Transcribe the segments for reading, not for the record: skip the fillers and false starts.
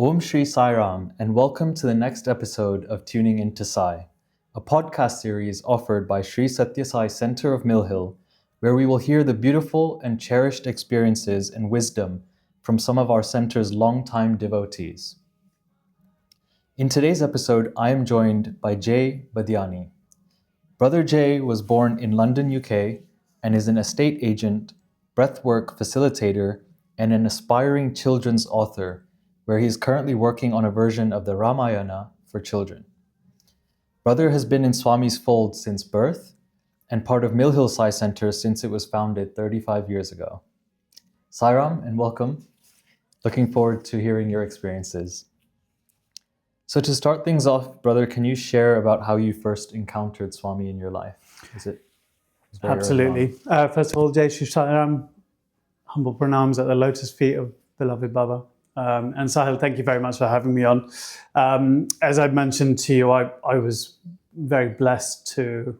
Om Sri Sai Ram, and welcome to the next episode of Tuning Into Sai, a podcast series offered by Sri Sathya Sai Centre of Mill Hill, where we will hear the beautiful and cherished experiences and wisdom from some of our centre's longtime devotees. In today's episode, I am joined by Jay Badiani. Brother Jay was born in London, UK, and is an estate agent, breathwork facilitator, and an aspiring children's author, where he is currently working on a version of the Ramayana for children. Brother has been in Swami's fold since birth and part of Mill Hill Sai Centre since it was founded 35 years ago. Sai Ram, and welcome. Looking forward to hearing your experiences. So to start things off, brother, can you share about how you first encountered Swami in your life? Absolutely. First of all, Jay Sri Ram, humble pranams at the lotus feet of beloved Baba. And Sahil, thank you very much for having me on. As I mentioned to you, I was very blessed to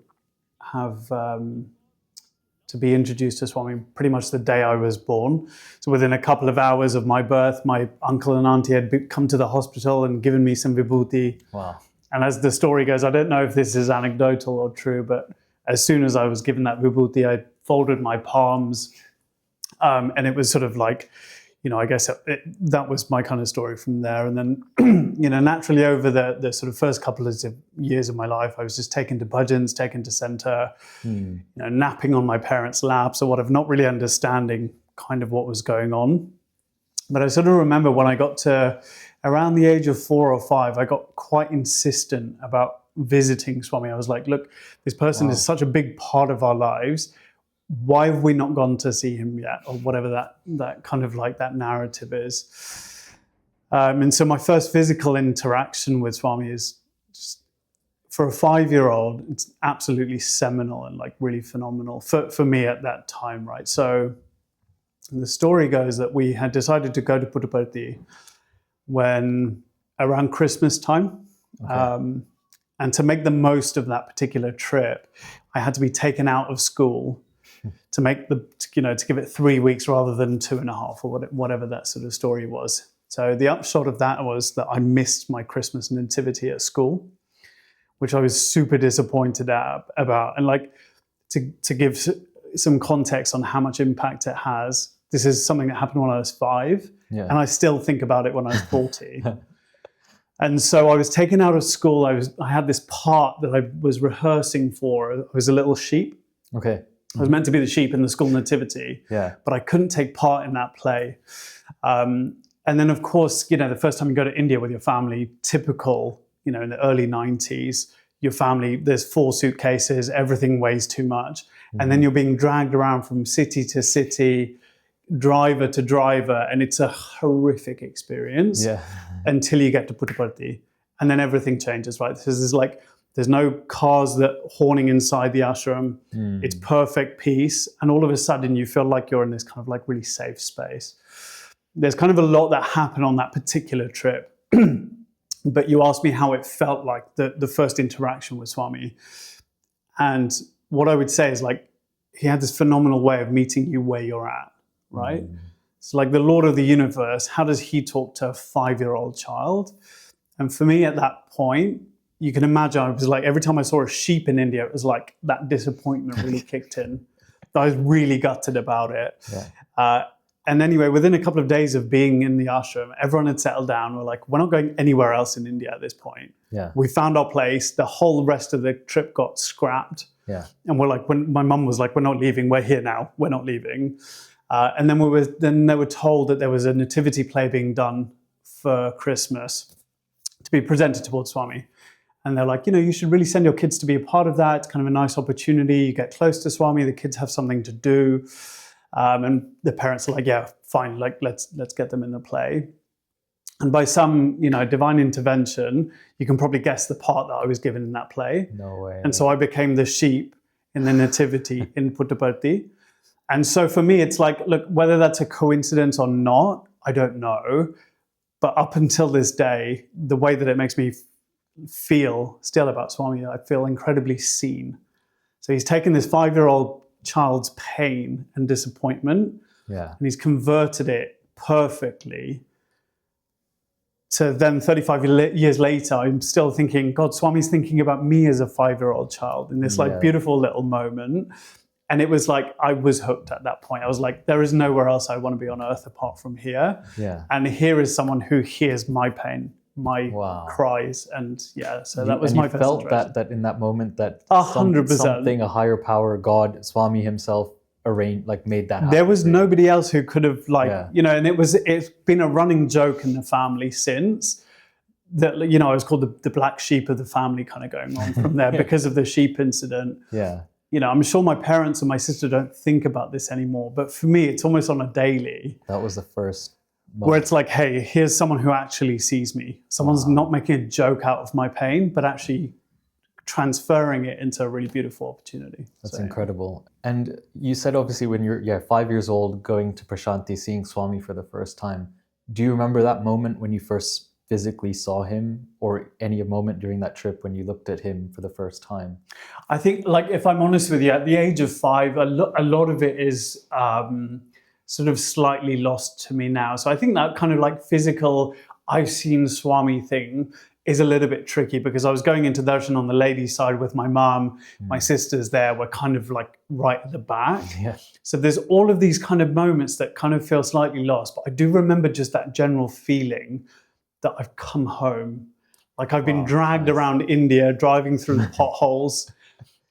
have to be introduced to Swami pretty much the day I was born. So within a couple of hours of my birth, my uncle and auntie had come to the hospital and given me some vibhuti. Wow. And as the story goes, I don't know if this is anecdotal or true, but as soon as I was given that vibhuti, I folded my palms, and it was sort of like, I guess that was my kind of story from there. And then, naturally over the sort of first couple of years of my life, I was just taken to bhajans, taken to centre, napping on my parents' laps or whatever, not really understanding kind of what was going on. But I sort of remember when I got to around the age of 4 or 5, I got quite insistent about visiting Swami. I was like, look, this person is such a big part of our lives. Why have we not gone to see him yet, or whatever that kind of like that narrative is. And so my first physical interaction with Swami is just, for a 5-year-old, it's absolutely seminal and like really phenomenal for me at that time, right? So the story goes that we had decided to go to Puttaparthi when around Christmas time. Okay. And to make the most of that particular trip, I had to be taken out of school to make to give it 3 weeks rather than 2.5 or whatever that sort of story was. So the upshot of that was that I missed my Christmas nativity at school, which I was super disappointed about. And like to give some context on how much impact it has, this is something that happened when I was 5, and I still think about it when I was 40. And so I was taken out of school. I had this part that I was rehearsing for. I was a little sheep. Okay. I was meant to be the sheep in the school nativity, but I couldn't take part in that play. And then, of course, the first time you go to India with your family, typical, in the early 90s, your family, there's 4 suitcases, everything weighs too much. Mm-hmm. And then you're being dragged around from city to city, driver to driver, and it's a horrific experience until you get to Puttaparthi. And then everything changes, right? There's no cars that horning inside the ashram. It's perfect peace. And all of a sudden you feel like you're in this kind of like really safe space. There's kind of a lot that happened on that particular trip. But you asked me how it felt like the first interaction with Swami. And what I would say is like, he had this phenomenal way of meeting you where you're at, right? It's like the Lord of the universe. How does he talk to a 5-year-old child? And for me at that point, you can imagine, it was like every time I saw a sheep in India, it was like that disappointment really kicked in. I was really gutted about it. And anyway, within a couple of days of being in the ashram, everyone had settled down. We're like, we're not going anywhere else in India at this point. We found our place. The whole rest of the trip got scrapped. And we're like, when my mum was like, we're not leaving. We're here now. We're not leaving. And then they were told that there was a nativity play being done for Christmas to be presented towards Swami. And they're like, you should really send your kids to be a part of that. It's kind of a nice opportunity. You get close to Swami. The kids have something to do. And the parents are like, yeah, fine. Like, let's get them in the play. And by some, divine intervention, you can probably guess the part that I was given in that play. No way. And so I became the sheep in the nativity in Puttaparthi. And so for me, it's like, look, whether that's a coincidence or not, I don't know. But up until this day, the way that it makes me feel still about Swami, I feel incredibly seen. So he's taken this 5-year-old child's pain and disappointment, and he's converted it perfectly to then 35 years later, I'm still thinking, God, Swami's thinking about me as a 5-year-old child in this like beautiful little moment. And it was like, I was hooked at that point. I was like, there is nowhere else I want to be on earth apart from here. Yeah. And here is someone who hears my pain, my cries. And so that was my first felt interaction. that in that moment that 100%. something, a higher power, God, Swami himself made that happen. There was nobody else who could have and it's been a running joke in the family since that, I was called the black sheep of the family kind of going on from there because of the sheep incident. Yeah. I'm sure my parents and my sister don't think about this anymore, but for me, it's almost on a daily. That was the first moment. Where it's like, hey, here's someone who actually sees me. Someone's not making a joke out of my pain, but actually transferring it into a really beautiful opportunity. That's incredible. And you said obviously when you're 5 years old, going to Prashanti, seeing Swami for the first time. Do you remember that moment when you first physically saw him, or any moment during that trip when you looked at him for the first time? I think, if I'm honest with you, at the age of 5, a lot of it is sort of slightly lost to me now. So I think that kind of physical, I've seen Swami thing is a little bit tricky, because I was going into darshan on the ladies' side with my mom. My sisters there were kind of right at the back. Yeah. So there's all of these kind of moments that kind of feel slightly lost. But I do remember just that general feeling that I've come home. I've been dragged around India, driving through the potholes.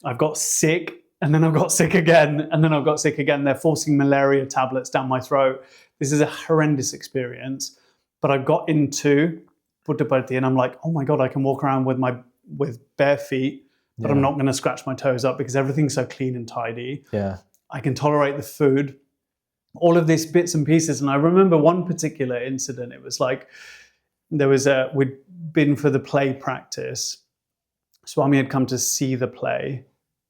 I've got sick, and then I've got sick again, and then I've got sick again. They're forcing malaria tablets down my throat. This is a horrendous experience. But I got into Puttaparthi, and I'm like, oh my God, I can walk around with bare feet, but I'm not going to scratch my toes up because everything's so clean and tidy. Yeah. I can tolerate the food, all of these bits and pieces. And I remember one particular incident. It was we'd been for the play practice. Swami had come to see the play,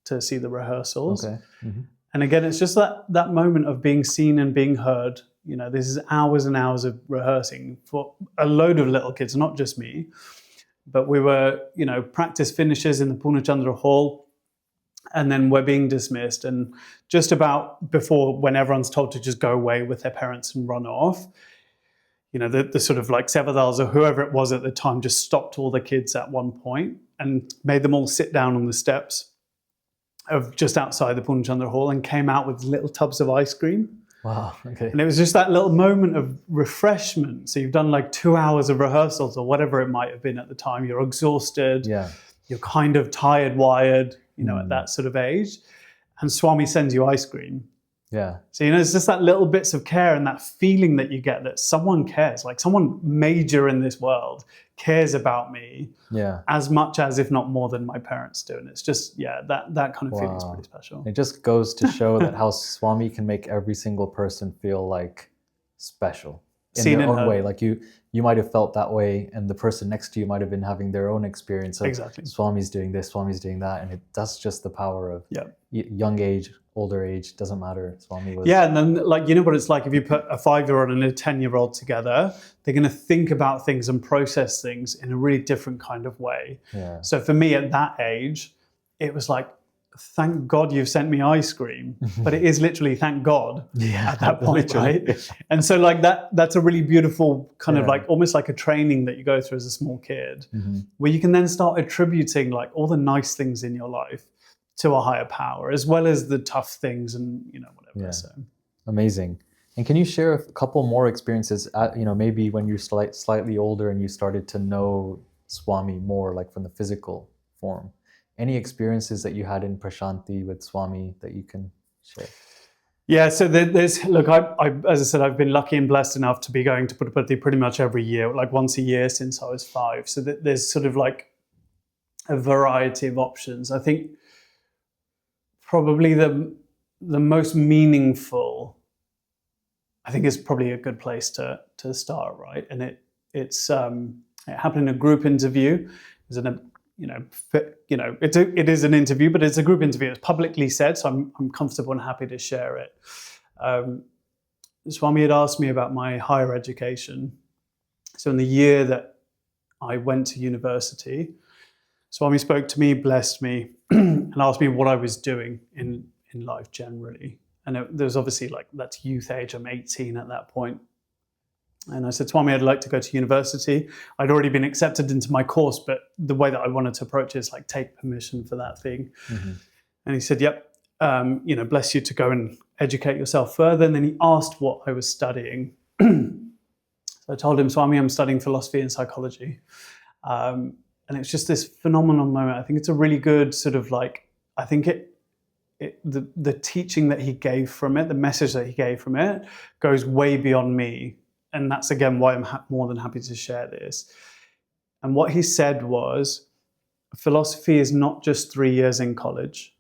to see the rehearsals. Okay. Mm-hmm. And again, it's just that moment of being seen and being heard. This is hours and hours of rehearsing for a load of little kids, not just me. But we were, practice finishes in the Purnachandra Hall, and then we're being dismissed. And just about before, when everyone's told to just go away with their parents and run off, the sort of Sevadals or whoever it was at the time just stopped all the kids at one point and made them all sit down on the steps of just outside the Purnachandra Hall and came out with little tubs of ice cream. Wow, okay. And it was just that little moment of refreshment. So you've done 2 hours of rehearsals or whatever it might have been at the time. You're exhausted. Yeah. You're kind of tired, wired, at that sort of age. And Swami sends you ice cream. Yeah. So, it's just that little bits of care and that feeling that you get that someone cares, someone major in this world cares about me as much as, if not more than my parents do. And it's just, that kind of feeling is pretty special. It just goes to show that how Swami can make every single person feel special in Seen their and own heard. way. You might have felt that way, and the person next to you might have been having their own experience of Exactly. Swami's doing this, Swami's doing that, and that's just the power of young age, older age, doesn't matter. Swami was... Yeah, and then what it's like if you put a 5-year-old and a 10-year-old together, they're going to think about things and process things in a really different kind of way. Yeah. So for me at that age, it was thank God you've sent me ice cream. But it is literally thank God at that point, right? And so that's a really beautiful kind of almost like a training that you go through as a small kid, where you can then start attributing all the nice things in your life to a higher power, as well as the tough things and whatever. Yeah. So amazing. And can you share a couple more experiences maybe when you're slightly older and you started to know Swami more, from the physical form? Any experiences that you had in Prashanti with Swami that you can share? Yeah, so there's I as I said, I've been lucky and blessed enough to be going to Puttaparthi pretty much every year, once a year since I was 5. So there's sort of a variety of options. I think probably the most meaningful, I think, is probably a good place to start, right? And it happened in a group interview. It was it is an interview, but it's a group interview. It's publicly said, so I'm comfortable and happy to share it. Swami had asked me about my higher education. So in the year that I went to university, Swami spoke to me, blessed me, and asked me what I was doing in life generally. And there was obviously that's youth age. I'm 18 at that point. And I said, Swami, I'd like to go to university. I'd already been accepted into my course, but the way that I wanted to approach it is like take permission for that thing. Mm-hmm. And he said, yep, bless you to go and educate yourself further. And then he asked what I was studying. So I told him, Swami, I'm studying philosophy and psychology. And it's just this phenomenal moment. I think it's a really good sort of like, I think the teaching that he gave from it, the message that he gave from it goes way beyond me. And that's, again, why I'm more than happy to share this. And what he said was, philosophy is not just 3 years in college.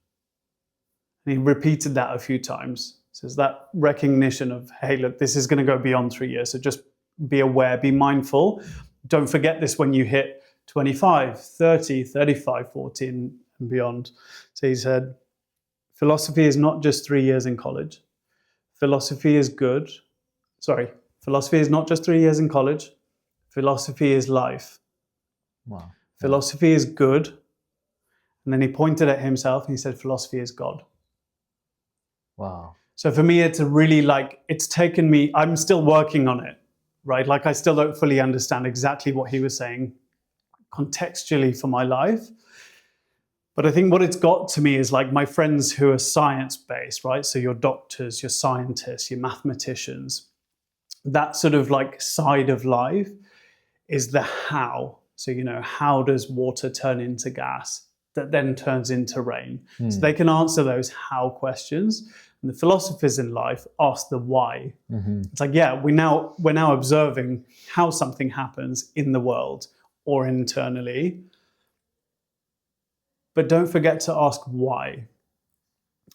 And he repeated that a few times. So it's that recognition of, hey, look, this is going to go beyond 3 years. So just be aware, be mindful. Don't forget this when you hit 25, 30, 35, 40 and beyond. So he said, philosophy is not just 3 years in college. Philosophy is not just 3 years in college. Philosophy is life. Wow. Philosophy is good. And then he pointed at himself and he said, philosophy is God. Wow. So for me, it's a really it's taken me, I'm still working on it, right? Like I still don't fully understand exactly what he was saying contextually for my life. But I think what it's got to me is like my friends who are science-based, right? So your doctors, your scientists, your mathematicians, that sort of like side of life is the how. So, how does water turn into gas that then turns into rain? So they can answer those how questions. And the philosophers in life ask the why. Mm-hmm. It's like, yeah, we're now observing how something happens in the world or internally. But don't forget to ask why.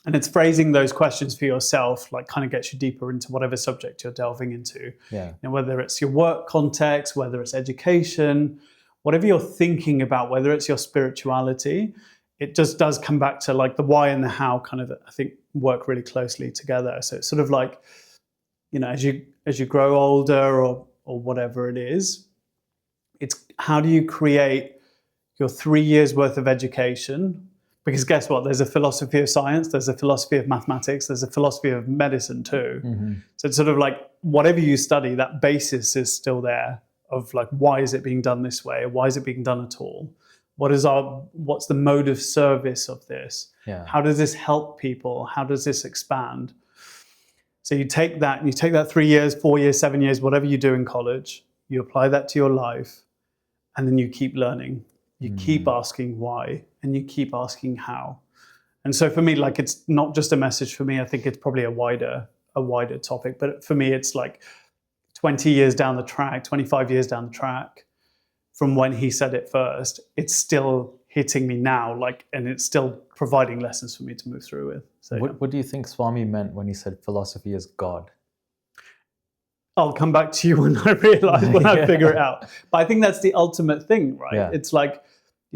And it's phrasing those questions for yourself, like kind of gets you deeper into whatever subject you're delving into. Yeah. Whether it's your work context, whether it's education, whatever you're thinking about, whether it's your spirituality, it just does come back to like the why and the how kind of, I think, work really closely together. So it's sort of like, as you grow older or whatever it is, it's how do you create your 3 years worth of education? Because guess what? There's a philosophy of science, there's a philosophy of mathematics, there's a philosophy of medicine too. Mm-hmm. So it's sort of like whatever you study, that basis is still there of like, why is it being done this way? Why is it being done at all? What's the mode of service of this? Yeah. How does this help people? How does this expand? So you take that and you take that 3 years, 4 years, 7 years, whatever you do in college, you apply that to your life, and then you keep learning. You keep asking why, and you keep asking how. And so for me, like, it's not just a message for me. I think it's probably a wider topic. But for me, it's like 20 years down the track, 25 years down the track from when he said it first, it's still hitting me now, and it's still providing lessons for me to move through with. So what do you think Swami meant when he said philosophy is God? I'll come back to you when I realize, when I figure it out. But I think that's the ultimate thing, right? Yeah. It's like,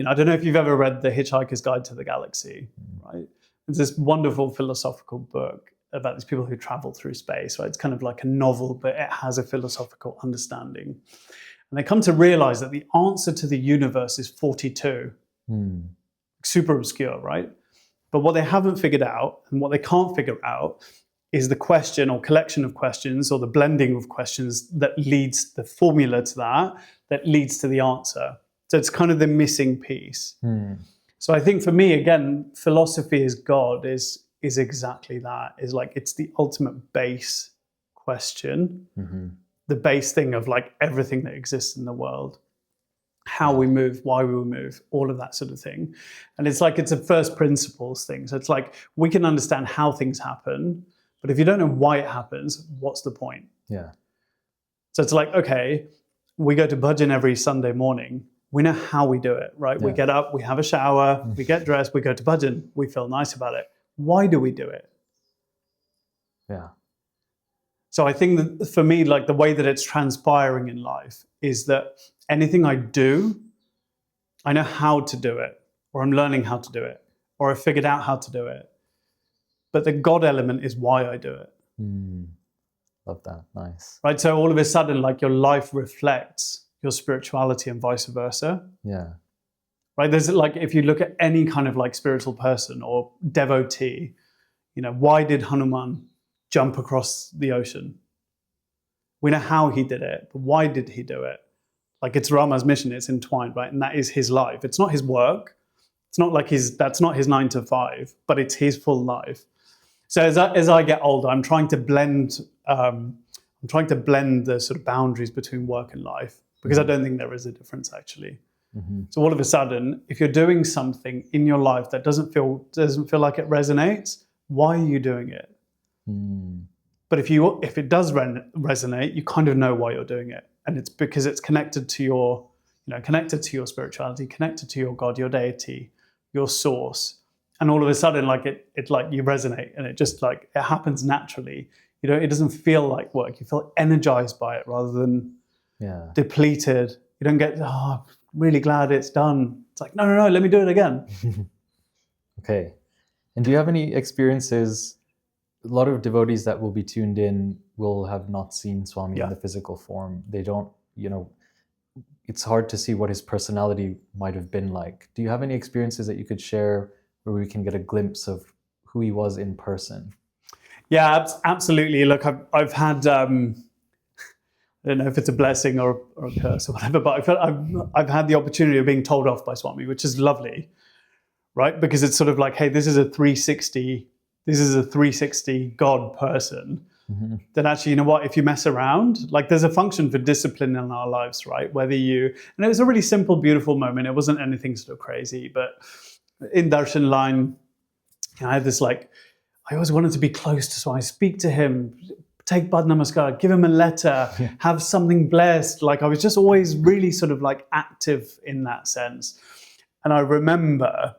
I don't know if you've ever read The Hitchhiker's Guide to the Galaxy, right? It's this wonderful philosophical book about these people who travel through space, right? It's kind of like a novel, but it has a philosophical understanding. And they come to realize that the answer to the universe is 42. Super obscure, right? But what they haven't figured out, and what they can't figure out, is the question or collection of questions or the blending of questions that leads the formula to that leads to the answer. So it's kind of the missing piece. So I think for me, again, philosophy is God is exactly that. Is like, it's the ultimate base question, the base thing of like everything that exists in the world, how we move, why we move, all of that sort of thing. And it's like, it's a first principles thing. So it's like, we can understand how things happen, but if you don't know why it happens, what's the point? Yeah. So it's like, okay, we go to bhajan every Sunday morning. We know how we do it, right? Yeah. We get up, we have a shower, we get dressed, we go to bhajan, we feel nice about it. Why do we do it? Yeah. So I think that for me, like the way that it's transpiring in life is that anything I do, I know how to do it, or I'm learning how to do it, or I figured out how to do it. But the God element is why I do it. Love that. Nice. Right. So all of a sudden, like your life reflects your spirituality and vice versa. Yeah. Right. There's like, if you look at any kind of like spiritual person or devotee, why did Hanuman jump across the ocean? We know how he did it, but why did he do it? Like, it's Rama's mission, it's entwined, right? And that is his life. It's not his work. It's not like that's not his 9 to 5, but it's his full life. So as I get older, I'm trying to blend the sort of boundaries between work and life, because I don't think there is a difference actually. Mm-hmm. So all of a sudden, if you're doing something in your life that doesn't feel like it resonates, why are you doing it? Mm. But if it does resonate, you kind of know why you're doing it, and it's because it's connected to your spirituality, connected to your God, your deity, your source, and all of a sudden, like it like you resonate, and it just like it happens naturally. You know, it doesn't feel like work. You feel energized by it rather than depleted. You don't get, really glad it's done. It's like, no, let me do it again. Okay. And do you have any experiences? A lot of devotees that will be tuned in will have not seen Swami in the physical form. They don't, it's hard to see what his personality might have been like. Do you have any experiences that you could share where we can get a glimpse of who he was in person? Yeah, absolutely. Look, I've had, I don't know if it's a blessing or a curse or whatever, but I've had the opportunity of being told off by Swami, which is lovely, right? Because it's sort of like, hey, this is a 360 God person. Mm-hmm. Then actually, you know what, if you mess around, like there's a function for discipline in our lives, right? And it was a really simple, beautiful moment. It wasn't anything sort of crazy, but in Darshan line, I had this like, I always wanted to be close to Swami, speak to him, take Bad Namaskar, give him a letter, have something blessed. Like I was just always really sort of like active in that sense. And I remember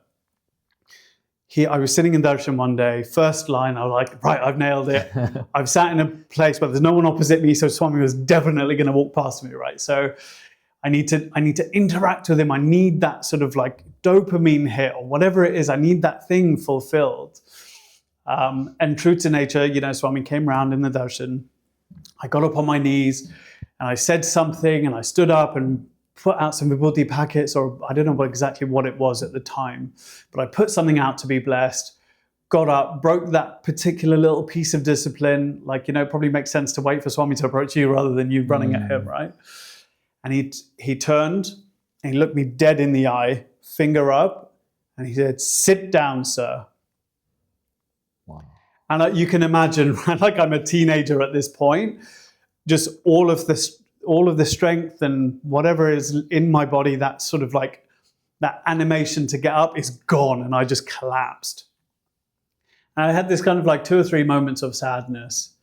I was sitting in Darshan one day, first line, I was like, right, I've nailed it. I've sat in a place where there's no one opposite me, so Swami was definitely going to walk past me, right? So I need to interact with him. I need that sort of like dopamine hit or whatever it is. I need that thing fulfilled. And true to nature, Swami came round in the darshan. I got up on my knees and I said something, and I stood up and put out some vibhuti packets, or I don't know exactly what it was at the time, but I put something out to be blessed, got up, broke that particular little piece of discipline. Like, probably makes sense to wait for Swami to approach you rather than you running at him, right? And he turned and he looked me dead in the eye, finger up, and he said, "Sit down, sir." Wow. And you can imagine, like I'm a teenager at this point, just all of the strength and whatever is in my body, that sort of like that animation to get up is gone, and I just collapsed. And I had this kind of like 2 or 3 moments of sadness.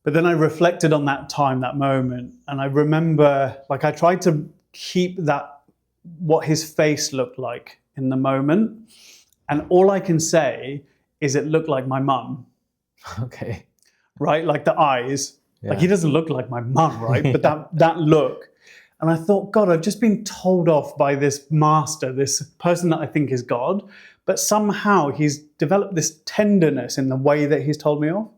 But then I reflected on that time, that moment, and I remember, like I tried to keep what his face looked like in the moment. And all I can say is it looked like my mum. Okay. Right? Like the eyes. Yeah. Like he doesn't look like my mum, right? But that look. And I thought, God, I've just been told off by this master, this person that I think is God, but somehow he's developed this tenderness in the way that he's told me off.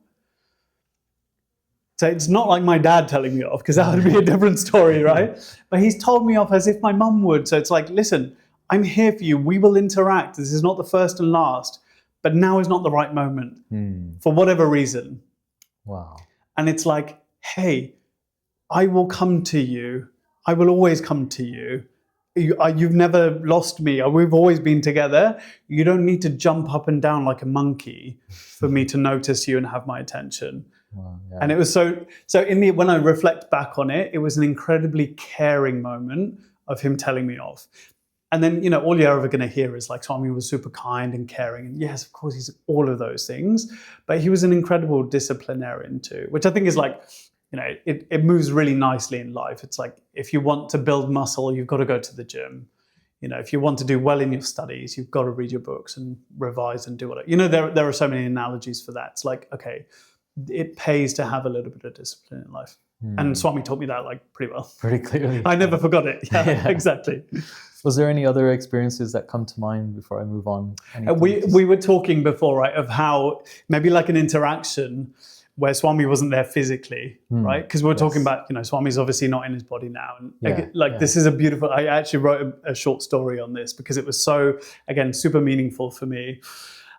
So it's not like my dad telling me off, because that would be a different story, right? But he's told me off as if my mum would. So it's like, listen, I'm here for you. We will interact. This is not the first and last, but now is not the right moment for whatever reason. Wow. And it's like, hey, I will come to you. I will always come to you. You've never lost me. We've always been together. You don't need to jump up and down like a monkey for me to notice you and have my attention. Wow, yeah. And it was so when I reflect back on it, it was an incredibly caring moment of him telling me off. And then, all you're ever going to hear is like Swami was super kind and caring. And yes, of course, he's all of those things. But he was an incredible disciplinarian too, which I think is like, it moves really nicely in life. It's like, if you want to build muscle, you've got to go to the gym. If you want to do well in your studies, you've got to read your books and revise and do whatever. There are so many analogies for that. It's like, okay, it pays to have a little bit of discipline in life. And Swami taught me that like pretty well. Pretty clearly. I never forgot it. Yeah. Exactly. Was there any other experiences that come to mind before I move on? We were talking before, right, of how maybe like an interaction where Swami wasn't there physically, right? Because we're talking about, Swami's obviously not in his body now. And this is a beautiful, I actually wrote a short story on this because it was so, again, super meaningful for me.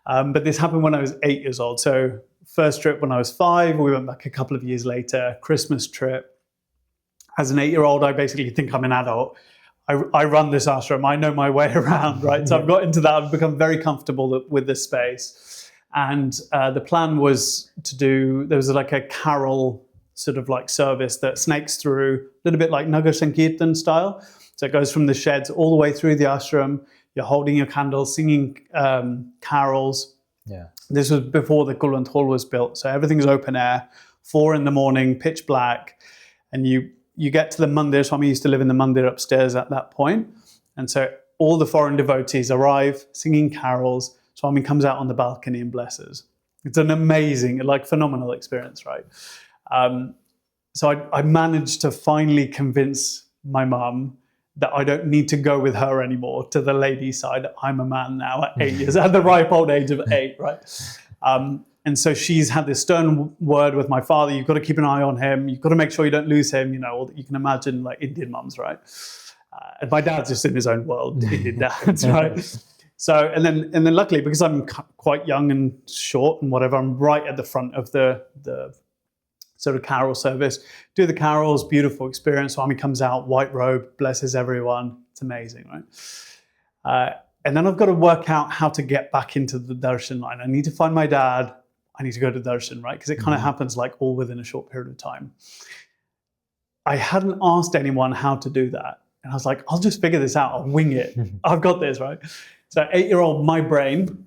But this happened when I was 8 years old. So first trip when I was 5. We went back a couple of years later, Christmas trip. As an 8-year-old, I basically think I'm an adult. I run this ashram. I know my way around, right? So I've got into that. I've become very comfortable with this space. And the plan was to do, there was like a carol sort of like service that snakes through, a little bit like Nagar Sankirtan style. So it goes from the sheds all the way through the ashram. You're holding your candles, singing carols. Yeah. This was before the Kulwant Hall was built. So everything's open air, 4 a.m, pitch black. And you get to the mandir. Swami used to live in the mandir upstairs at that point. And so all the foreign devotees arrive, singing carols. Swami comes out on the balcony and blesses. It's an amazing, like phenomenal experience, right? So I managed to finally convince my mum that I don't need to go with her anymore to the ladies' side. I'm a man now at 8 years, at the ripe old age of 8, right? And so she's had this stern word with my father. You've got to keep an eye on him. You've got to make sure you don't lose him. You know, you can imagine like Indian mums, right? And my dad's just in his own world, Indian dads, right? So, and then luckily, because I'm quite young and short and whatever, I'm right at the front of the sort of carol service. Do the carols, beautiful experience. Swami comes out, white robe, blesses everyone. It's amazing, right? And then I've got to work out how to get back into the darshan line. I need to find my dad. I need to go to darshan, right? Because it kind of happens like all within a short period of time. I hadn't asked anyone how to do that. And I was like, I'll just figure this out. I'll wing it. I've got this, right? So 8-year-old, my brain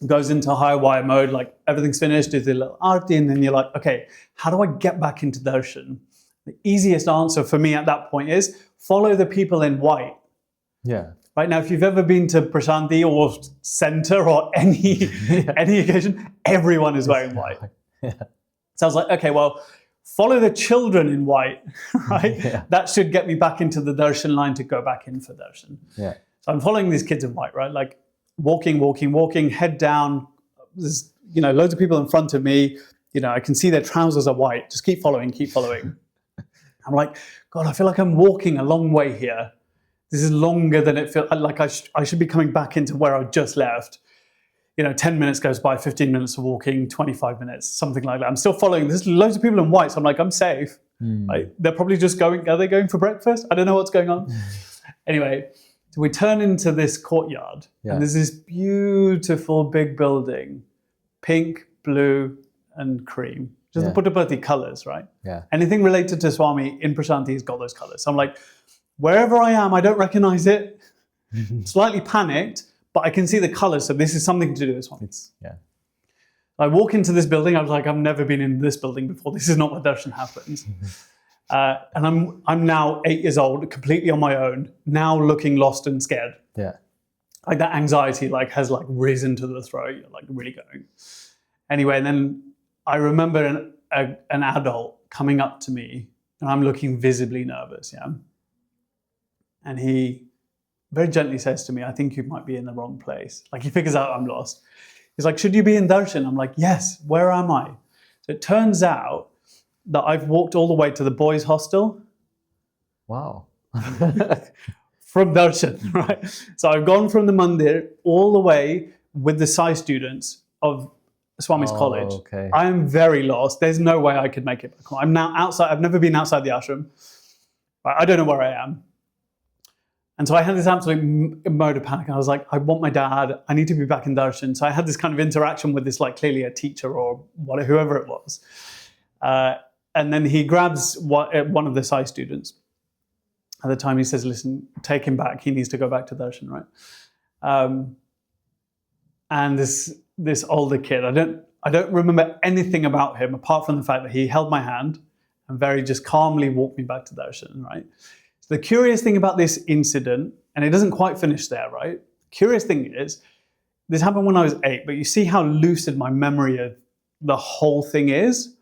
goes into high wire mode, like everything's finished, do the little arti, and then you're like, okay, how do I get back into darshan? The easiest answer for me at that point is follow the people in white. Yeah. Right now, if you've ever been to Prashanti or Centre or any occasion, everyone is wearing white. Yeah. So I was like, okay, well, follow the children in white, right? Yeah. That should get me back into the darshan line to go back in for darshan. Yeah. So I'm following these kids in white, right? Like walking, head down. There's, loads of people in front of me. I can see their trousers are white. Just keep following. I'm like, God, I feel like I'm walking a long way here. This is longer than it feels like I should be coming back into where I just left. 10 minutes goes by, 15 minutes of walking, 25 minutes, something like that. I'm still following. There's loads of people in white. So I'm like, I'm safe. They're probably just going, are they going for breakfast? I don't know what's going on. Anyway, so we turn into this courtyard and there's this beautiful big building, pink, blue, and cream. Just the Puttaparthi colors, right? Yeah. Anything related to Swami in Prashanti has got those colors. So I'm like, wherever I am, I don't recognize it. Slightly panicked, but I can see the colors. So this is something to do with Swami. I walk into this building. I was like, I've never been in this building before. This is not where darshan happens. And I'm now 8 years old, completely on my own, now looking lost and scared. Yeah. Like that anxiety has risen to the throat. You're like really going. Anyway, and then I remember an adult coming up to me and I'm looking visibly nervous. Yeah. And he very gently says to me, I think you might be in the wrong place. Like he figures out I'm lost. He's like, should you be in darshan? I'm like, yes, where am I? So it turns out that I've walked all the way to the boys' hostel. Wow. From darshan, right? So I've gone from the mandir all the way with the Sai students of Swami's college. Okay. I am very lost. There's no way I could make it back home. I'm now outside. I've never been outside the ashram. I don't know where I am. And so I had this absolute mode of panic. I was like, I want my dad. I need to be back in darshan. So I had this kind of interaction with this, clearly a teacher or whoever it was. And then he grabs one of the Sai students. At the time he says, listen, take him back. He needs to go back to darshan, right? And this older kid, I don't remember anything about him apart from the fact that he held my hand and very just calmly walked me back to darshan, right? So the curious thing about this incident, and it doesn't quite finish there, right? Curious thing is, this happened when I was 8, but you see how lucid my memory of the whole thing is?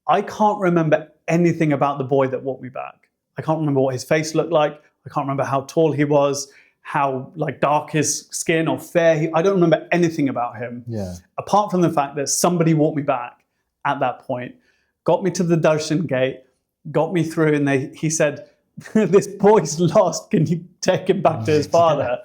I can't remember anything about the boy that walked me back. I can't remember what his face looked like. I can't remember how tall he was, how dark his skin or fair. I don't remember anything about him. Yeah. Apart from the fact that somebody walked me back at that point, got me to the darshan gate, got me through, and he said, this boy's lost. Can you take him back to his father?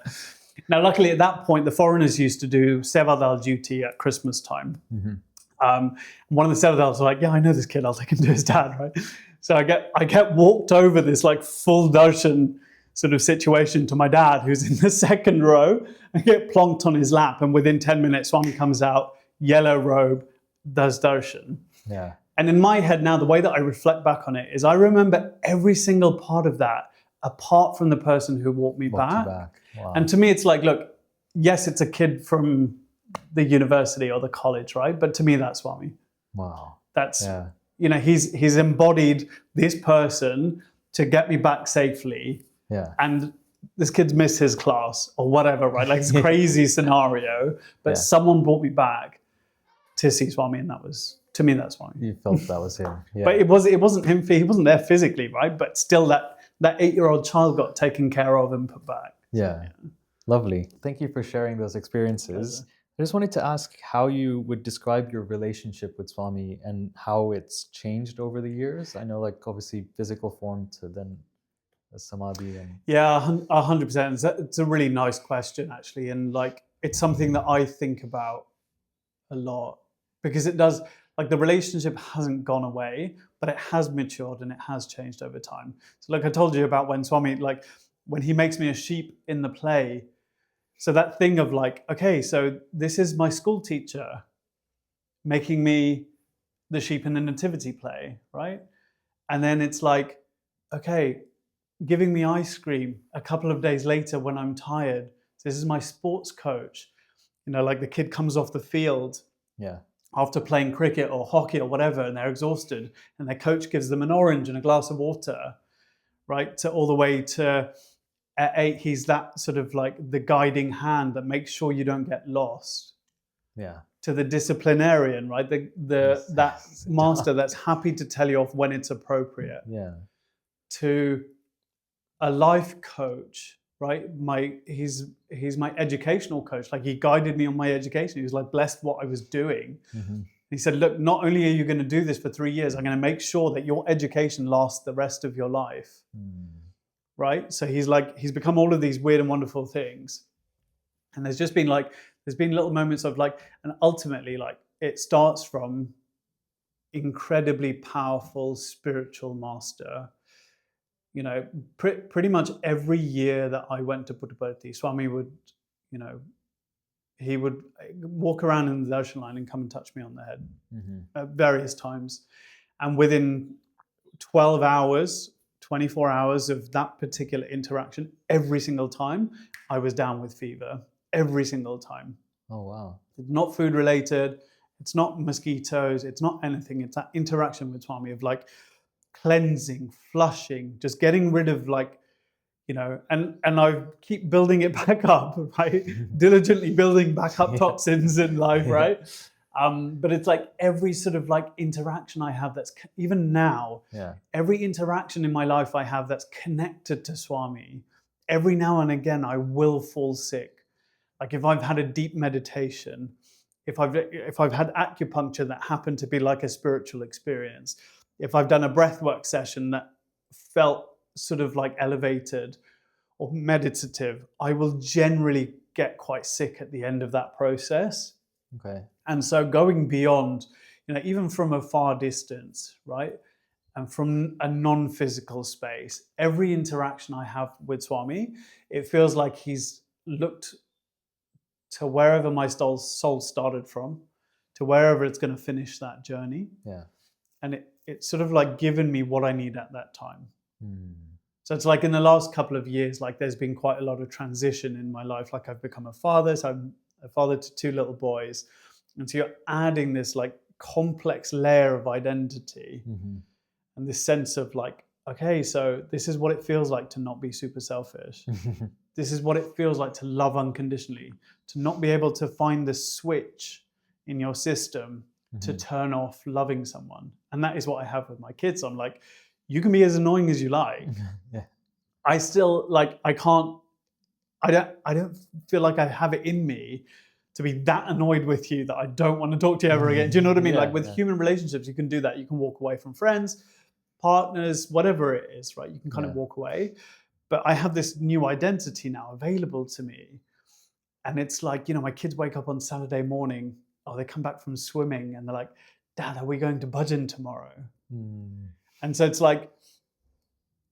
Now, luckily at that point, the foreigners used to do sevadal duty at Christmas time. Mm-hmm. One of the set adults was like, yeah, I know this kid, I'll take him to his dad, right? So I get walked over this like full darshan sort of situation to my dad, who's in the second row. I get plonked on his lap, and within 10 minutes, Swami comes out, yellow robe, does darshan. Yeah. And in my head now, the way that I reflect back on it is I remember every single part of that, apart from the person who walked me back. Wow. And to me, it's like, look, yes, it's a kid from the university or the college, right? But to me, that's Swami. Wow. That's, he's embodied this person to get me back safely. Yeah. And this kid's missed his class or whatever, right? Like, it's a crazy scenario, but someone brought me back to see Swami, and that was, to me, that's Swami. You felt that was him. Yeah. But it wasn't him. He wasn't there physically, right? But still, that 8-year-old child got taken care of and put back. Yeah. Lovely. Thank you for sharing those experiences. I just wanted to ask how you would describe your relationship with Swami and how it's changed over the years. I know, like, obviously physical form to then a samadhi. And... Yeah, 100%. It's a really nice question, actually. And like, it's something that I think about a lot, because it does, like, the relationship hasn't gone away, but it has matured and it has changed over time. So like I told you about when Swami, like, when he makes me a sheep in the play, so that thing of like, okay, so this is my school teacher making me the sheep in the nativity play, right? And then it's like, okay, giving me ice cream a couple of days later when I'm tired. So this is my sports coach. You know, like, the kid comes off the field after playing cricket or hockey or whatever, and they're exhausted, and their coach gives them an orange and a glass of water, right? To all the way to at 8, he's that sort of like the guiding hand that makes sure you don't get lost. Yeah. To the disciplinarian, right? That master that's happy to tell you off when it's appropriate. Yeah. To a life coach, right? He's my educational coach. Like, he guided me on my education. He was like, blessed what I was doing. Mm-hmm. He said, look, not only are you going to do this for 3 years, I'm going to make sure that your education lasts the rest of your life. Right? So he's become all of these weird and wonderful things. And there's been little moments of like, and ultimately, like, it starts from incredibly powerful spiritual master. You know, pretty much every year that I went to Puttaparthi, Swami would, he would walk around in the darshan line and come and touch me on the head at various times. And within 12 hours, 24 hours of that particular interaction, every single time, I was down with fever. Every single time. Oh, wow. It's not food related. It's not mosquitoes. It's not anything. It's that interaction with Swami of like cleansing, flushing, just getting rid of like, and I keep building it back up, right? Diligently building back up toxins in life, right? But it's like every sort of like interaction I have that's even now, every interaction in my life I have that's connected to Swami, every now and again I will fall sick. Like, if I've had a deep meditation, if I've had acupuncture that happened to be like a spiritual experience, if I've done a breathwork session that felt sort of like elevated or meditative, I will generally get quite sick at the end of that process. Okay. And so going beyond, even from a far distance, right? And from a non-physical space, every interaction I have with Swami, it feels like he's looked to wherever my soul started from, to wherever it's going to finish that journey. Yeah. And it's sort of like given me what I need at that time. So it's like in the last couple of years, like there's been quite a lot of transition in my life. Like, I've become a father, so I'm a father to 2 little boys. And so you're adding this like complex layer of identity and this sense of like, okay, so this is what it feels like to not be super selfish. This is what it feels like to love unconditionally, to not be able to find the switch in your system to turn off loving someone. And that is what I have with my kids. I'm like, you can be as annoying as you like. I still like, I don't feel like I have it in me to be that annoyed with you that I don't want to talk to you ever again. Do you know what I mean? Like, with human relationships, you can do that. You can walk away from friends, partners, whatever it is, right? You can kind of walk away. But I have this new identity now available to me. And it's like, my kids wake up on Saturday morning they come back from swimming and they're like, Dad, are we going to bhajan tomorrow? And so it's like,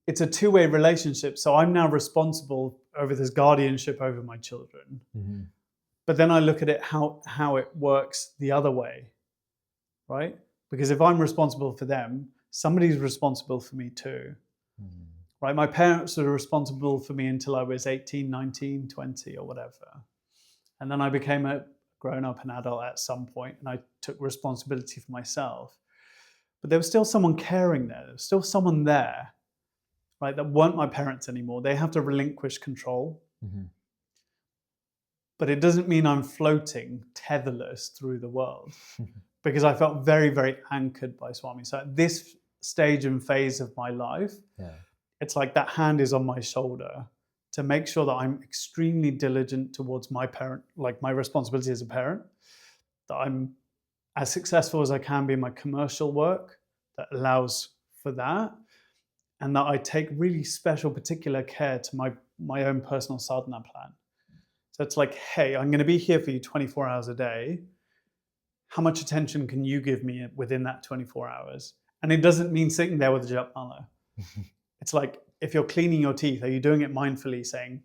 it's a two-way relationship. So I'm now responsible over this guardianship over my children. But then I look at it how it works the other way, right? Because if I'm responsible for them, somebody's responsible for me too. Right? My parents were responsible for me until I was 18, 19, 20 or whatever. And then I became a grown-up and adult at some point, and I took responsibility for myself. But there was still someone caring there. There was still someone there, right, that weren't my parents anymore. They have to relinquish control. But it doesn't mean I'm floating tetherless through the world, because I felt very, very anchored by Swami. So at this stage and phase of my life, it's like that hand is on my shoulder to make sure that I'm extremely diligent towards my parent, like my responsibility as a parent, that I'm as successful as I can be in my commercial work that allows for that, and that I take really special, particular care to my own personal sadhana plan. So it's like, hey, I'm going to be here for you 24 hours a day. How much attention can you give me within that 24 hours? And it doesn't mean sitting there with a japmala. It's like, if you're cleaning your teeth, are you doing it mindfully, saying,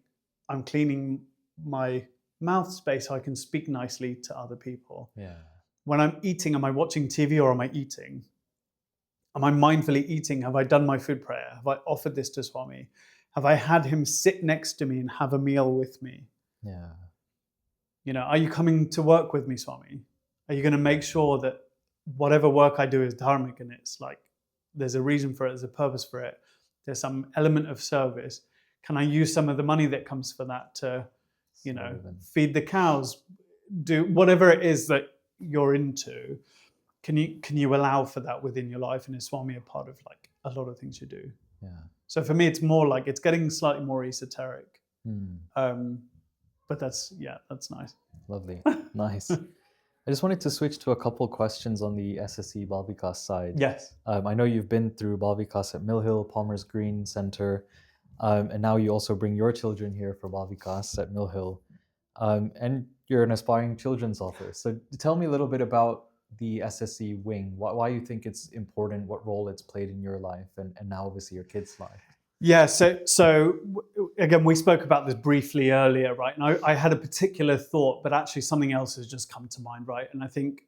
I'm cleaning my mouth space so I can speak nicely to other people? When I'm eating, am I watching TV or am I eating? Am I mindfully eating? Have I done my food prayer? Have I offered this to Swami? Have I had him sit next to me and have a meal with me? You know, are you coming to work with me, Swami? Are you going to make sure that whatever work I do is dharmic, and it's like, there's a reason for it, there's a purpose for it, there's some element of service? Can I use some of the money that comes for that to, you know, feed the cows, do whatever it is that you're into? Can you allow for that within your life? And is Swami a part of like a lot of things you do? So for me, it's more like, it's getting slightly more esoteric. But that's nice. Lovely. Nice. I just wanted to switch to a couple questions on the SSE Bal Vikas side. Yes. I know you've been through Bal Vikas at Mill Hill, Palmer's Green Centre, and now you also bring your children here for Bal Vikas at Mill Hill. And you're an aspiring children's author. So tell me a little bit about the SSE wing, why you think it's important, what role it's played in your life, and now obviously your kids' life. Yeah, so again, we spoke about this briefly earlier, right? And I had a particular thought, but actually something else has just come to mind, right? And I think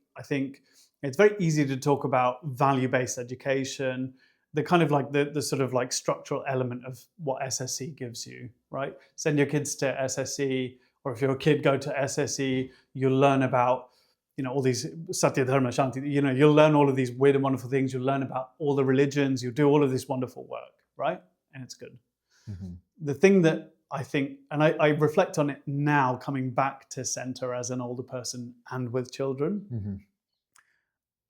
it's very easy to talk about value-based education, the kind of like the sort of like structural element of what SSE gives you, right? Send your kids to SSE, or if you're a kid, go to SSE, you'll learn about, you know, all these Satya, Dharma, Shanti, you know, you'll learn all of these weird and wonderful things, you'll learn about all the religions, you'll do all of this wonderful work, right? And it's good. The thing that I think, and I reflect on it now, coming back to center as an older person and with children,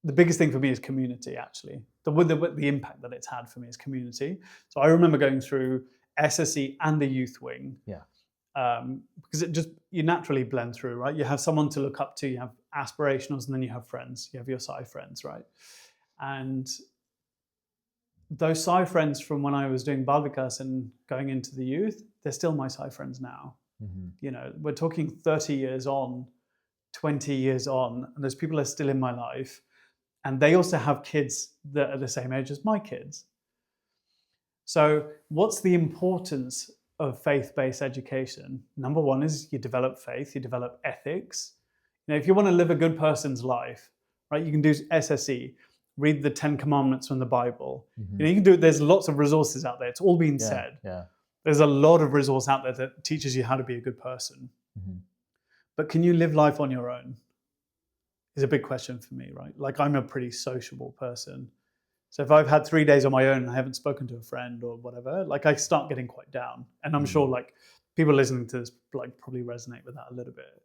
the biggest thing for me is community, actually. The impact that it's had for me is community. So I remember going through SSE and the youth wing, because you naturally blend through, right? You have someone to look up to, you have aspirationals, and then you have friends, you have your Sai friends, right? And those Sai friends from when I was doing Bal Vikas and going into the youth, they're still my Sai friends now. You know, we're talking 30 years on, 20 years on, and those people are still in my life. And they also have kids that are the same age as my kids. So what's the importance of faith-based education? Number one is you develop faith, you develop ethics. You know, if you want to live a good person's life, right, you can do SSE. Read the 10 Commandments from the Bible. You know, you can do it. There's lots of resources out there. It's all been said. There's a lot of resource out there that teaches you how to be a good person. But can you live life on your own? Is a big question for me, right? Like, I'm a pretty sociable person. So if I've had 3 days on my own and I haven't spoken to a friend or whatever, like, I start getting quite down. And I'm sure like people listening to this like probably resonate with that a little bit.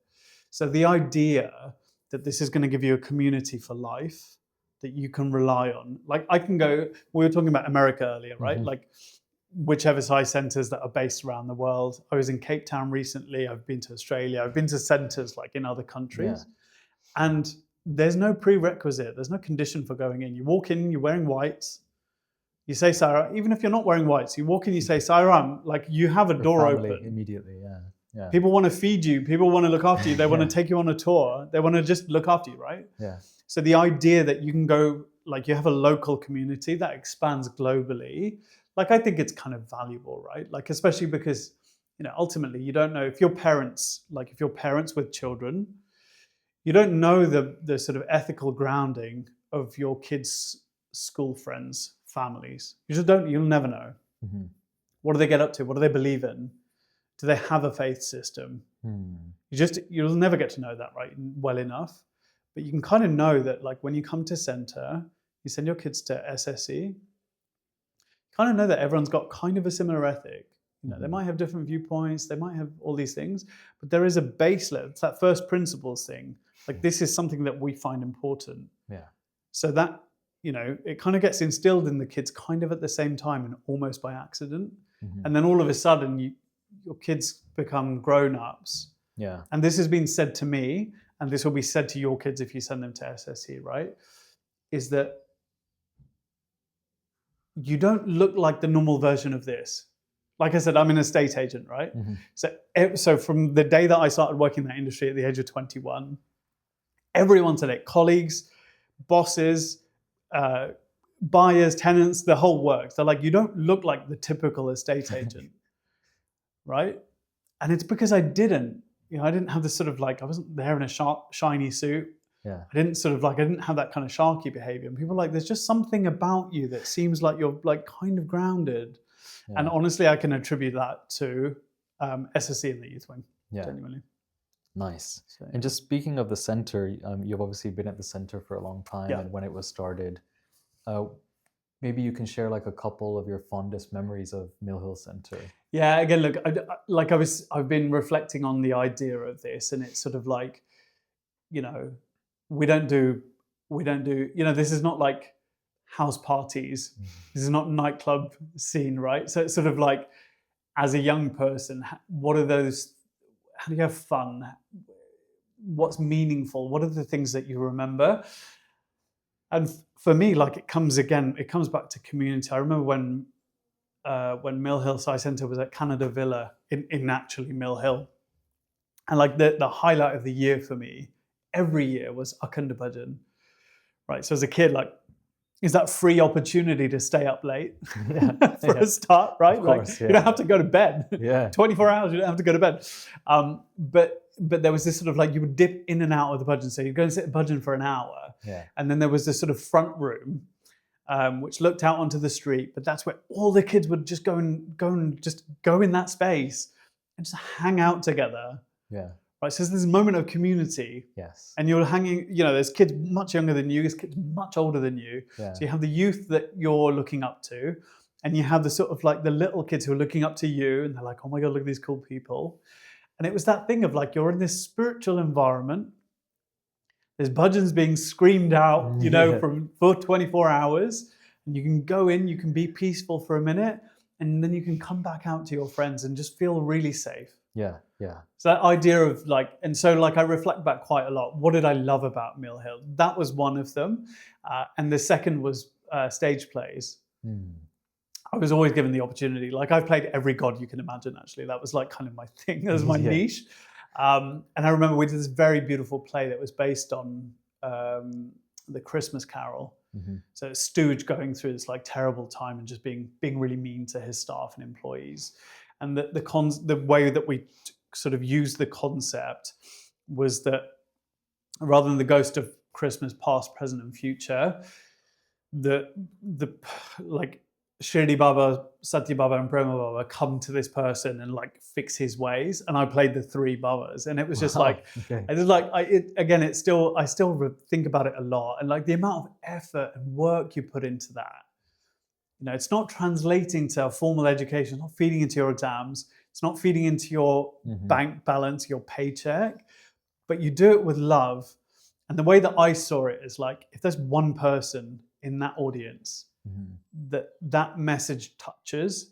So the idea that this is going to give you a community for life that you can rely on. Like, I can go, we were talking about America earlier, right? Like, whichever Sai centers that are based around the world. I was in Cape Town recently. I've been to Australia. I've been to centers like in other countries. And there's no prerequisite. There's no condition for going in. You walk in, you're wearing whites. You say Sai Ram. Even if you're not wearing whites, you walk in, you say Sai Ram, like, you have a door open. Immediately, Yeah. People want to feed you. People want to look after you. They want to take you on a tour. They want to just look after you, right? Yeah. So the idea that you can go, like you have a local community that expands globally, like I think it's kind of valuable, right? Like especially because, ultimately you don't know if your parents with children, you don't know the sort of ethical grounding of your kids' school friends, families. You'll never know. Mm-hmm. What do they get up to? What do they believe in? Do they have a faith system? You'll never get to know that well enough. But you can kind of know that, like when you come to center, you send your kids to SSE, you kind of know that everyone's got kind of a similar ethic. They might have different viewpoints, they might have all these things, but there is a base level. It's that first principles thing. Like this is something that we find important. Yeah. So that, it kind of gets instilled in the kids kind of at the same time and almost by accident. And then all of a sudden your kids become grown-ups. Yeah. And this has been said to me, and this will be said to your kids if you send them to SSE, right? Is that you don't look like the normal version of this. Like I said, I'm an estate agent, right? So from the day that I started working in that industry at the age of 21, everyone said it, colleagues, bosses, buyers, tenants, the whole works. They're like, you don't look like the typical estate agent, right? And it's because I didn't. I didn't have this sort of I wasn't there in a shiny suit. Yeah. I didn't have that kind of sharky behavior. And people are like, there's just something about you that seems like you're kind of grounded. Yeah. And honestly, I can attribute that to SSE in the youth wing, genuinely. Nice. So, and just speaking of the center, you've obviously been at the center for a long time, and when it was started, maybe you can share a couple of your fondest memories of Mill Hill Centre. Yeah, again, look, I've been reflecting on the idea of this, and it's sort of like, we don't do, this is not like house parties. This is not nightclub scene, right? So it's sort of like, as a young person, what are those? How do you have fun? What's meaningful? What are the things that you remember? And for me, it comes back to community. I remember when Mill Hill Sai Centre was at Canada Villa in actually Mill Hill. And the highlight of the year for me, every year, was Akhand Bhajan. Right. So as a kid, is that free opportunity to stay up late for a start, right? Of course, you don't have to go to bed. 24 hours, you don't have to go to bed. But there was this sort of you would dip in and out of the bhajan. So you'd go and sit at bhajan for an hour. Yeah. And then there was this sort of front room, which looked out onto the street, but that's where all the kids would just go in that space and just hang out together. Yeah. Right. So there's this moment of community. Yes. And you're hanging, there's kids much younger than you, there's kids much older than you. Yeah. So you have the youth that you're looking up to, and you have the sort of the little kids who are looking up to you, and they're like, oh my God, look at these cool people. And it was that thing of you're in this spiritual environment. There's bhajans being screamed out, for 24 hours. And you can go in, you can be peaceful for a minute, and then you can come back out to your friends and just feel really safe. Yeah, yeah. So that idea of I reflect back quite a lot. What did I love about Mill Hill? That was one of them. And the second was stage plays. I was always given the opportunity. I've played every god you can imagine, actually. That was kind of my thing. That was my niche. And I remember we did this very beautiful play that was based on the Christmas Carol. So it's Stooge going through this terrible time and just being really mean to his staff and employees. And the way that we sort of used the concept was that rather than the ghost of Christmas past, present, and future, the Shirdi Baba, Satya Baba, and Brahma Baba come to this person and fix his ways. And I played the three Babas, and it was just I still think about it a lot, and the amount of effort and work you put into that. It's not translating to a formal education, it's not feeding into your exams, it's not feeding into your bank balance, your paycheck, but you do it with love. And the way that I saw it is if there's one person in that audience that message touches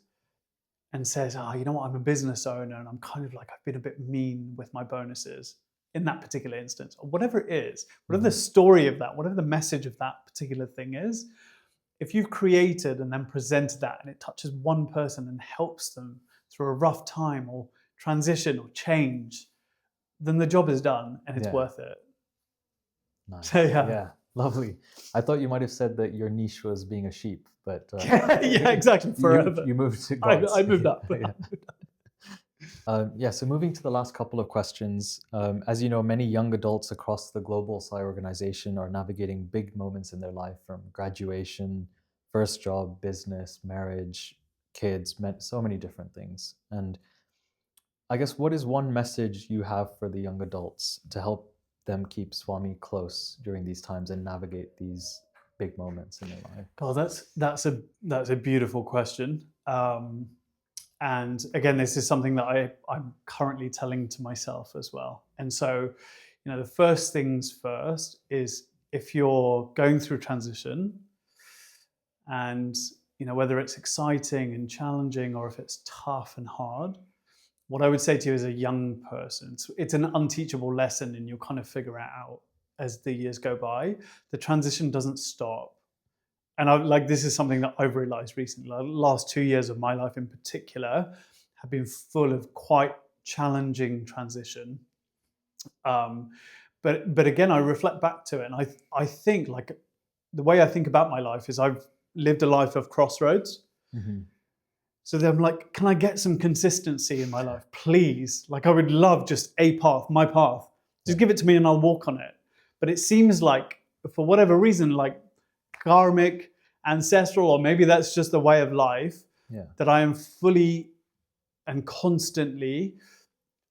and says, you know what, I'm a business owner and I'm kind of I've been a bit mean with my bonuses in that particular instance, or whatever it is, whatever the story of that, whatever the message of that particular thing is, if you've created and then presented that and it touches one person and helps them through a rough time or transition or change, then the job is done and it's worth it. Nice. So, yeah, lovely. I thought you might have said that your niche was being a sheep, but yeah, exactly. Forever. You moved to gods. I moved up. So moving to the last couple of questions. As you know, many young adults across the global Sai organization are navigating big moments in their life, from graduation, first job, business, marriage, kids, so many different things. And I guess, what is one message you have for the young adults to help them keep Swami close during these times and navigate these big moments in their life? Oh, that's a beautiful question. And again, this is something that I'm currently telling to myself as well. And so, the first things first is, if you're going through transition, and whether it's exciting and challenging or if it's tough and hard, what I would say to you as a young person, it's an unteachable lesson, and you'll kind of figure it out as the years go by. The transition doesn't stop. And this is something that I've realized recently. The last 2 years of my life in particular have been full of quite challenging transition. But again, I reflect back to it, and I think, like, the way I think about my life is I've lived a life of crossroads. Mm-hmm. So then I'm like, can I get some consistency in my life, please? Like, I would love just a path, my path. Just give it to me and I'll walk on it. But it seems like, for whatever reason, like karmic, ancestral, or maybe that's just the way of life, that I am fully and constantly,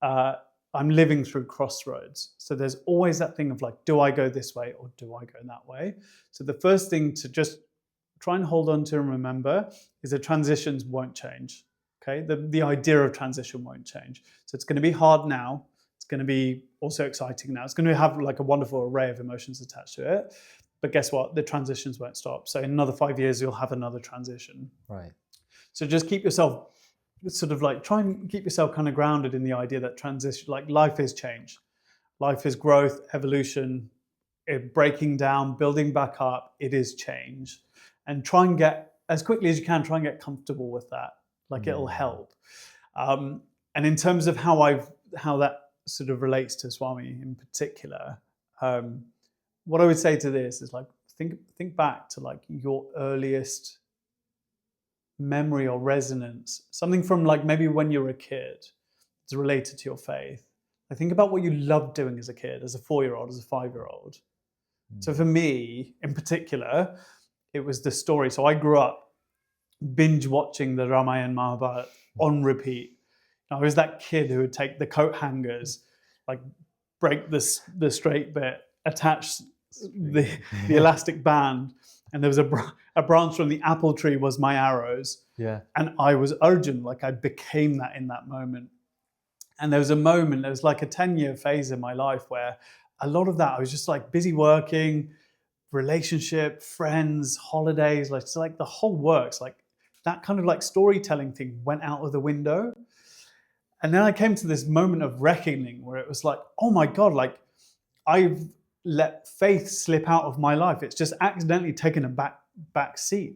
I'm living through crossroads. So there's always that thing of like, do I go this way or do I go that way? So the first thing to just try and hold on to and remember is that transitions won't change. Okay, the idea of transition won't change. So it's going to be hard now. It's going to be also exciting now. It's going to have like a wonderful array of emotions attached to it. But guess what? The transitions won't stop. So in another 5 years, you'll have another transition. Right. So just keep yourself try and keep yourself kind of grounded in the idea that transition, like, life is change. Life is growth, evolution, breaking down, building back up. It is change. And try and get, as quickly as you can, try and get comfortable with that. Like, it'll help. And in terms of how that sort of relates to Swami in particular, what I would say to this is, like, think back to like your earliest memory or resonance, something from like maybe when you were a kid. It's related to your faith. I think about what you loved doing as a kid, as a 4-year-old, as a 5-year-old. So for me in particular, it was the story. So I grew up binge watching the Ramayana Mahabharata on repeat. I was that kid who would take the coat hangers, like break the straight bit, attach the elastic band, and there was a branch from the apple tree was my arrows. Yeah. And I was Arjun, like I became that in that moment. And there was like a 10-year phase in my life where a lot of that, I was just like busy working, relationship, friends, holidays, like the whole works, like that kind of like storytelling thing went out of the window. And then I came to this moment of reckoning where it was like, oh my God, like I've let faith slip out of my life. It's just accidentally taken a back seat.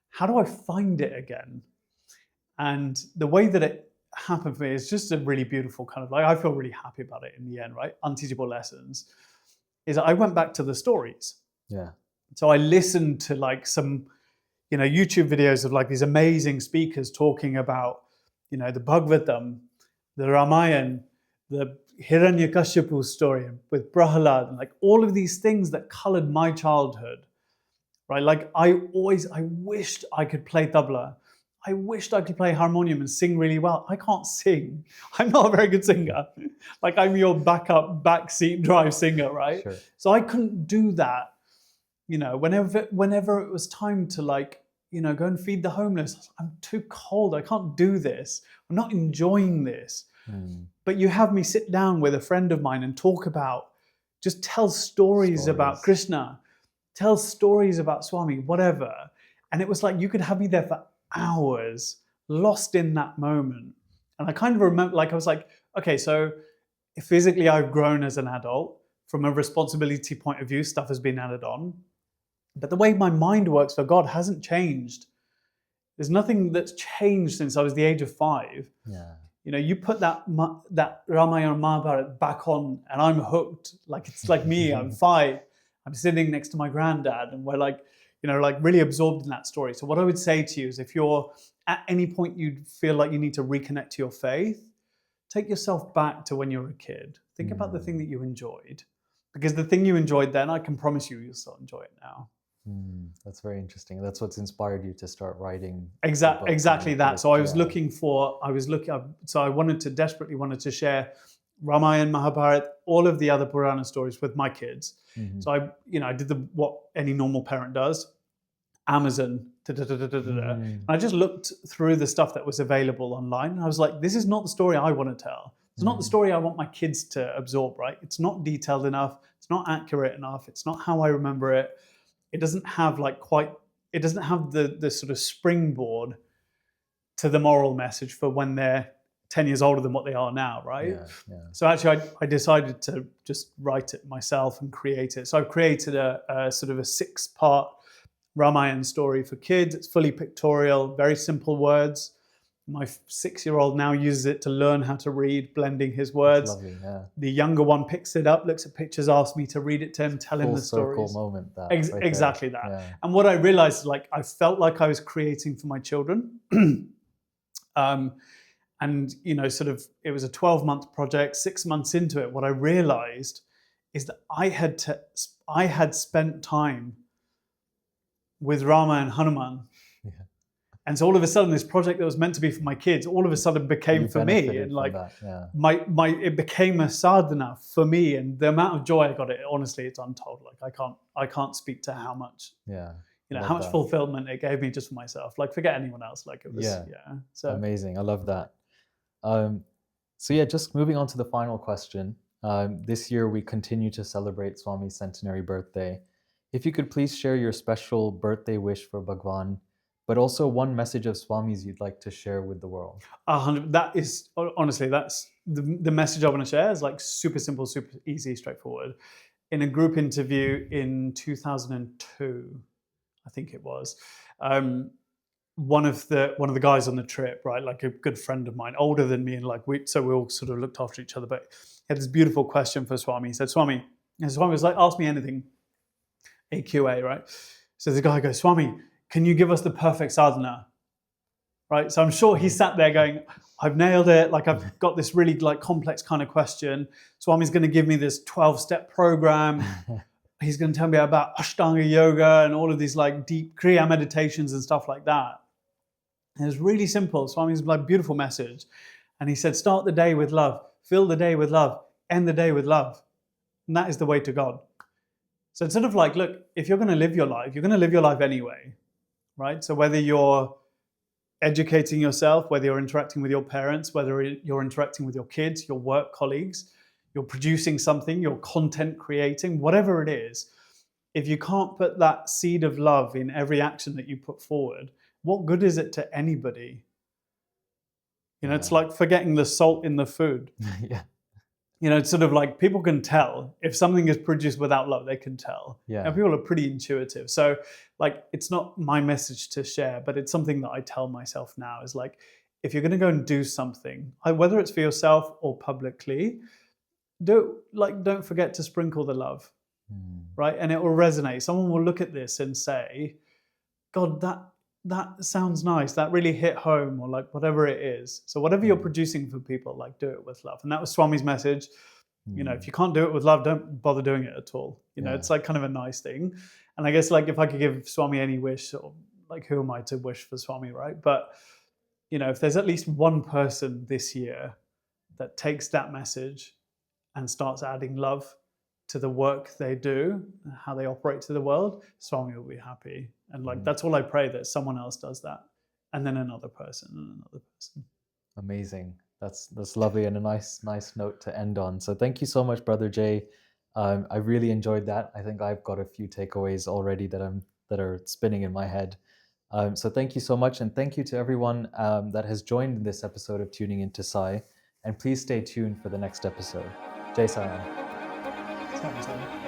How do I find it again? And the way that it happened for me is just a really beautiful kind of, like, I feel really happy about it in the end, right? Unteachable lessons is I went back to the stories. Yeah. So I listened to like some, YouTube videos of like these amazing speakers talking about, the Bhagavatam, the Ramayana, the Hiranyakashipu story with Prahalad, and like all of these things that colored my childhood, right? Like I wished I could play tabla. I wished I could play harmonium and sing really well. I can't sing. I'm not a very good singer. Like I'm your backseat drive singer, right? Sure. So I couldn't do that. Whenever it was time to like, go and feed the homeless, I'm too cold. I can't do this. I'm not enjoying this. But you have me sit down with a friend of mine and talk about, just tell stories about Krishna, tell stories about Swami, whatever. And it was like, you could have me there for hours, lost in that moment. And I kind of remember, like, I was like, okay, so physically I've grown as an adult. From a responsibility point of view, stuff has been added on. But the way my mind works for God hasn't changed. There's nothing that's changed since I was the age of 5. Yeah. You put that Ramayana Mahabharata back on, and I'm hooked. Like it's like me. I'm 5. I'm sitting next to my granddad, and we're like, really absorbed in that story. So what I would say to you is, if you're at any point you feel like you need to reconnect to your faith, take yourself back to when you were a kid. Think about the thing that you enjoyed, because the thing you enjoyed then, I can promise you'll still enjoy it now. That's very interesting. That's what's inspired you to start writing. Exactly that. So I desperately wanted to share Ramayana, Mahabharata, all of the other Purana stories with my kids. So I did what any normal parent does. Amazon, and I just looked through the stuff that was available online, and I was like, this is not the story I want to tell. It's not the story I want my kids to absorb, right? It's not detailed enough. It's not accurate enough. It's not how I remember it. It doesn't have the sort of springboard to the moral message for when they're 10 years older than what they are now, right? So actually I decided to just write it myself and create it. So I've created a sort of a 6-part Ramayana story for kids. It's fully pictorial, very simple words. My 6-year-old now uses it to learn how to read, blending his words. That's lovely, yeah. The younger one picks it up, looks at pictures, asks me to read it to him, tell him the stories. Full circle moment. Exactly that. Yeah. And what I realized, like, I felt like I was creating for my children. And, it was a 12-month project. 6 months into it, what I realized is that I had spent time with Rama and Hanuman. And so all of a sudden, this project that was meant to be for my kids, all of a sudden became for me. And like it became a sadhana for me. And the amount of joy I got, honestly, it's untold. Like I can't speak to how much, how much fulfillment it gave me just for myself. Like, forget anyone else. Like, it was, So amazing. I love that. Just moving on to the final question. This year, we continue to celebrate Swami's centenary birthday. If you could please share your special birthday wish for Bhagawan, but also one message of Swami's you'd like to share with the world. That is, honestly, that's the message I want to share is like super simple, super easy, straightforward. In a group interview in 2002, I think it was, one of the guys on the trip, right, like a good friend of mine, older than me, and like we all sort of looked after each other, but he had this beautiful question for Swami. He said, Swami was like, ask me anything, AQA, right? So the guy goes, Swami, can you give us the perfect sadhana? Right? So I'm sure he sat there going, I've nailed it. Like, I've got this really like complex kind of question. Swami's going to give me this 12-step program. He's going to tell me about Ashtanga yoga and all of these like deep Kriya meditations and stuff like that. And it was really simple. Swami's like beautiful message. And he said, start the day with love, fill the day with love, end the day with love. And that is the way to God. So it's sort of like, look, if you're going to live your life, you're going to live your life anyway. Right? So whether you're educating yourself, whether you're interacting with your parents, whether you're interacting with your kids, your work colleagues, you're producing something, you're content creating, whatever it is, if you can't put that seed of love in every action that you put forward, what good is it to anybody? It's like forgetting the salt in the food. It's sort of like people can tell if something is produced without love, they can tell. And people are pretty intuitive. So like, it's not my message to share, but it's something that I tell myself now is like, if you're going to go and do something, whether it's for yourself or publicly, don't forget to sprinkle the love, right? And it will resonate. Someone will look at this and say, God, that sounds nice. That really hit home, or like whatever it is. So whatever you're producing for people, like do it with love. And that was Swami's message. If you can't do it with love, don't bother doing it at all. It's like kind of a nice thing. And I guess like if I could give Swami any wish, or like who am I to wish for Swami, right? But if there's at least one person this year that takes that message and starts adding love to the work they do, how they operate to the world, Swami will be happy. And like, that's all I pray, that someone else does that. And then another person and another person. Amazing. That's lovely, and a nice note to end on. So thank you so much, Brother Jay. I really enjoyed that. I think I've got a few takeaways already that are spinning in my head. So thank you so much. And thank you to everyone that has joined in this episode of Tuning Into Sai. And please stay tuned for the next episode. Jai Sai Ram.